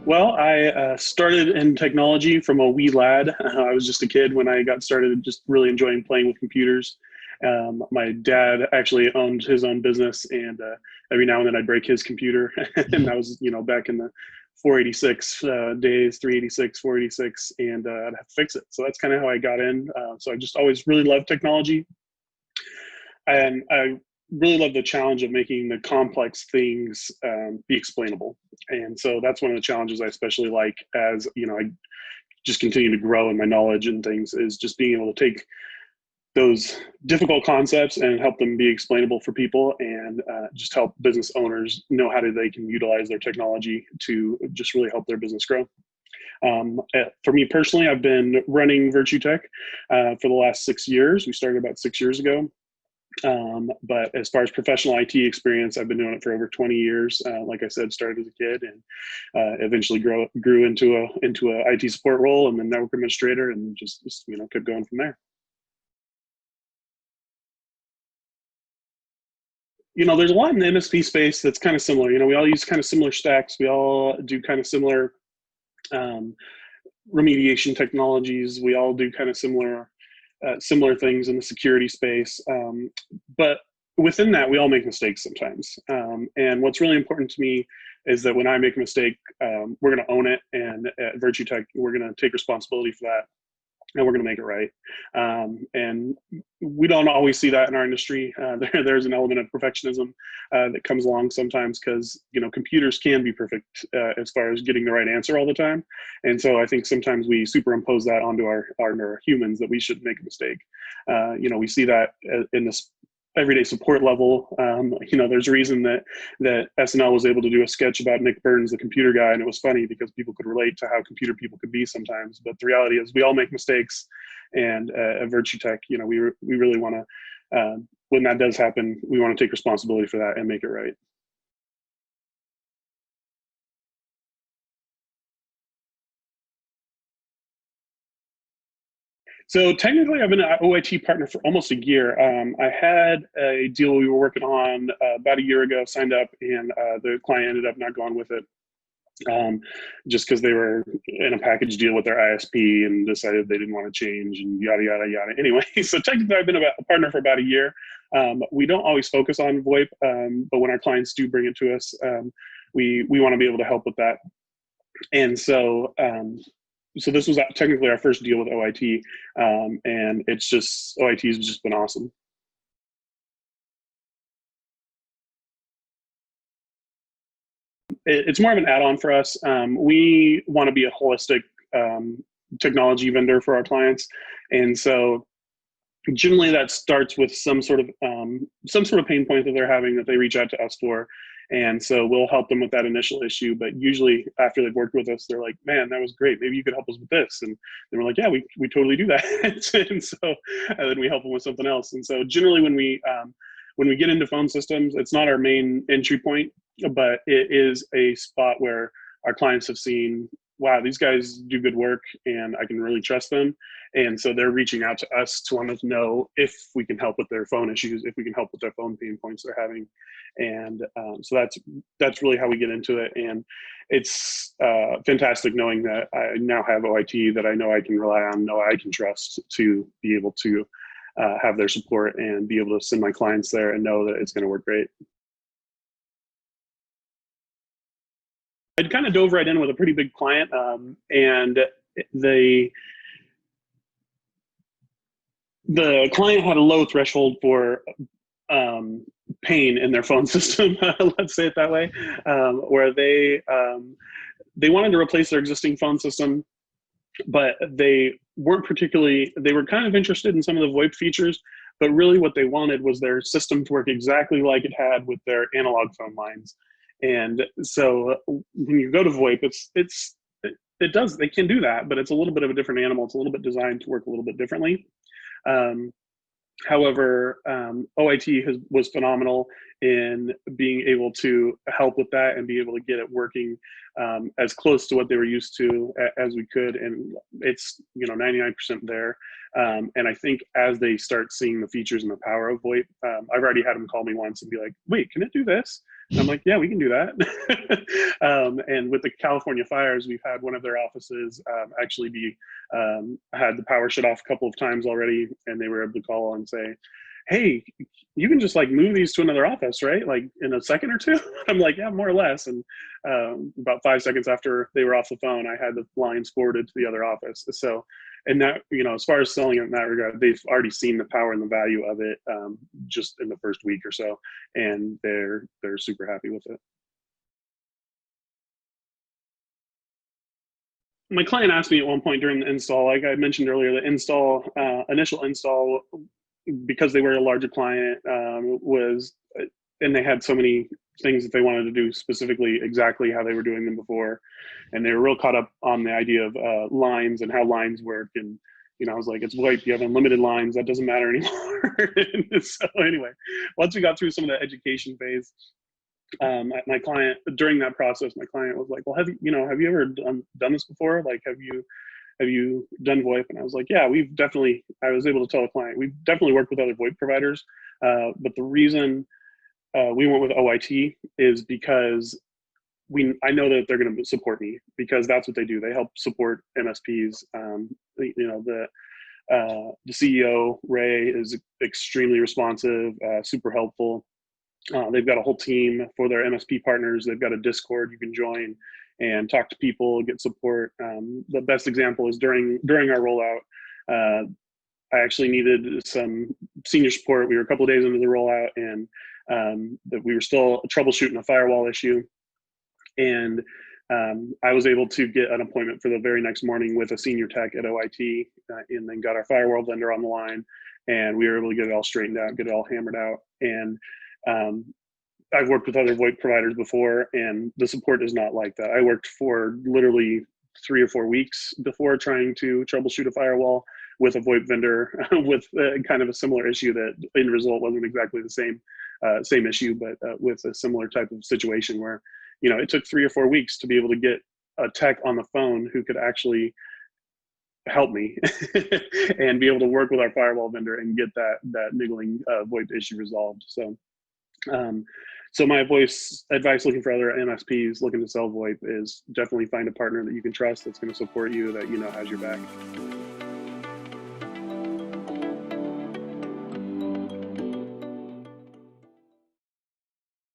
Well, I started in technology from a wee lad. I was just a kid when I got started, just really enjoying playing with computers. My dad actually owned his own business, and every now and then I'd break his computer, and that was, back in the 486 days, 386, 486, and I'd have to fix it. So that's kind of how I got in. So I just always really loved technology, and I really love the challenge of making the complex things be explainable. And so that's one of the challenges I especially like as, I just continue to grow in my knowledge and things, is just being able to take those difficult concepts and help them be explainable for people, and just help business owners know how they can utilize their technology to just really help their business grow. For me personally, I've been running VirtuTech for the last 6 years. We started about 6 years ago. But as far as professional IT experience, I've been doing it for over 20 years. Like I said, started as a kid, and eventually grew into a IT support role, and then network administrator, and just kept going from there. There's a lot in the MSP space that's kind of similar. We all use kind of similar stacks. We all do kind of similar um, remediation technologies. We all do kind of similar things in the security space. But within that, we all make mistakes sometimes. And what's really important to me is that when I make a mistake, we're going to own it. And at VirtuTech, we're going to take responsibility for that, and we're going to make it right. And we don't always see that in our industry. There's an element of perfectionism that comes along sometimes, because computers can be perfect as far as getting the right answer all the time. And so I think sometimes we superimpose that onto our humans, that we shouldn't make a mistake. We see that in this everyday support level. There's a reason that SNL was able to do a sketch about Nick Burns, the computer guy, and it was funny because people could relate to how computer people could be sometimes. But the reality is, we all make mistakes, and at VirtuTech, we really want to, when that does happen, we want to take responsibility for that and make it right. So technically, I've been an OIT partner for almost a year. I had a deal we were working on about a year ago, signed up, and the client ended up not going with it, just because they were in a package deal with their ISP and decided they didn't want to change, and yada, yada, yada. Anyway, so technically I've been a partner for about a year. We don't always focus on VoIP, but when our clients do bring it to us, we want to be able to help with that. And so this was technically our first deal with OIT, and OIT has just been awesome. It's more of an add-on for us. We want to be a holistic technology vendor for our clients, and so generally that starts with some sort of pain point that they're having that they reach out to us for. And so we'll help them with that initial issue. But usually after they've worked with us, they're like, man, that was great. Maybe you could help us with this. And then we're like, yeah, we totally do that. And then we help them with something else. And so generally when we get into phone systems, it's not our main entry point, but it is a spot where our clients have seen, wow, these guys do good work and I can really trust them. And so they're reaching out to us to want to know if we can help with their phone issues, if we can help with their phone pain points they're having. And so that's really how we get into it. And it's fantastic knowing that I now have OIT that I know I can rely on, know I can trust to be able to have their support and be able to send my clients there and know that it's going to work great. I'd kind of dove right in with a pretty big client, and the client had a low threshold for pain in their phone system, let's say it that way, where they wanted to replace their existing phone system, but they were kind of interested in some of the VoIP features, but really what they wanted was their system to work exactly like it had with their analog phone lines. And so when you go to VoIP, they can do that, but it's a little bit of a different animal. It's a little bit designed to work a little bit differently. However, OIT was phenomenal in being able to help with that and be able to get it working as close to what they were used to as we could. And it's 99% there. And I think as they start seeing the features and the power of VoIP, I've already had them call me once and be like, wait, can it do this? And I'm like, yeah, we can do that. And with the California fires, we've had one of their offices actually had the power shut off a couple of times already, and they were able to call and say, hey, you can just like move these to another office, right? Like in a second or two. I'm like, yeah, more or less. And about 5 seconds after they were off the phone, I had the lines forwarded to the other office. So, and that, as far as selling it in that regard, they've already seen the power and the value of it just in the first week or so, and they're super happy with it. My client asked me at one point during the install, like I mentioned earlier, the initial install, because they were a larger client, and they had so many things that they wanted to do specifically exactly how they were doing them before. And they were real caught up on the idea of lines and how lines work. And, I was like, it's VoIP, you have unlimited lines, that doesn't matter anymore. So anyway, once we got through some of the education phase, my client, during that process, my client was like, well, have you ever done this before? Like, have you done VoIP? And I was like, yeah, I was able to tell the client, we've definitely worked with other VoIP providers. But the reason we went with OIT is because I know that they're going to support me, because that's what they do. They help support MSPs. The CEO, Ray, is extremely responsive, super helpful. They've got a whole team for their MSP partners. They've got a Discord you can join and talk to people, get support. The best example is during our rollout, I actually needed some senior support. We were a couple of days into the rollout, and that we were still troubleshooting a firewall issue. And I was able to get an appointment for the very next morning with a senior tech at OIT, and then got our firewall vendor on the line, and we were able to get it all straightened out, get it all hammered out. And I've worked with other VoIP providers before, and the support is not like that. I worked for literally 3 or 4 weeks before trying to troubleshoot a firewall with a VoIP vendor with kind of a similar issue that in result wasn't exactly the same issue, but with a similar type of situation where, it took 3 or 4 weeks to be able to get a tech on the phone who could actually help me and be able to work with our firewall vendor and get that niggling VoIP issue resolved. So my advice looking for other MSPs looking to sell VoIP is definitely find a partner that you can trust, that's going to support you, that has your back.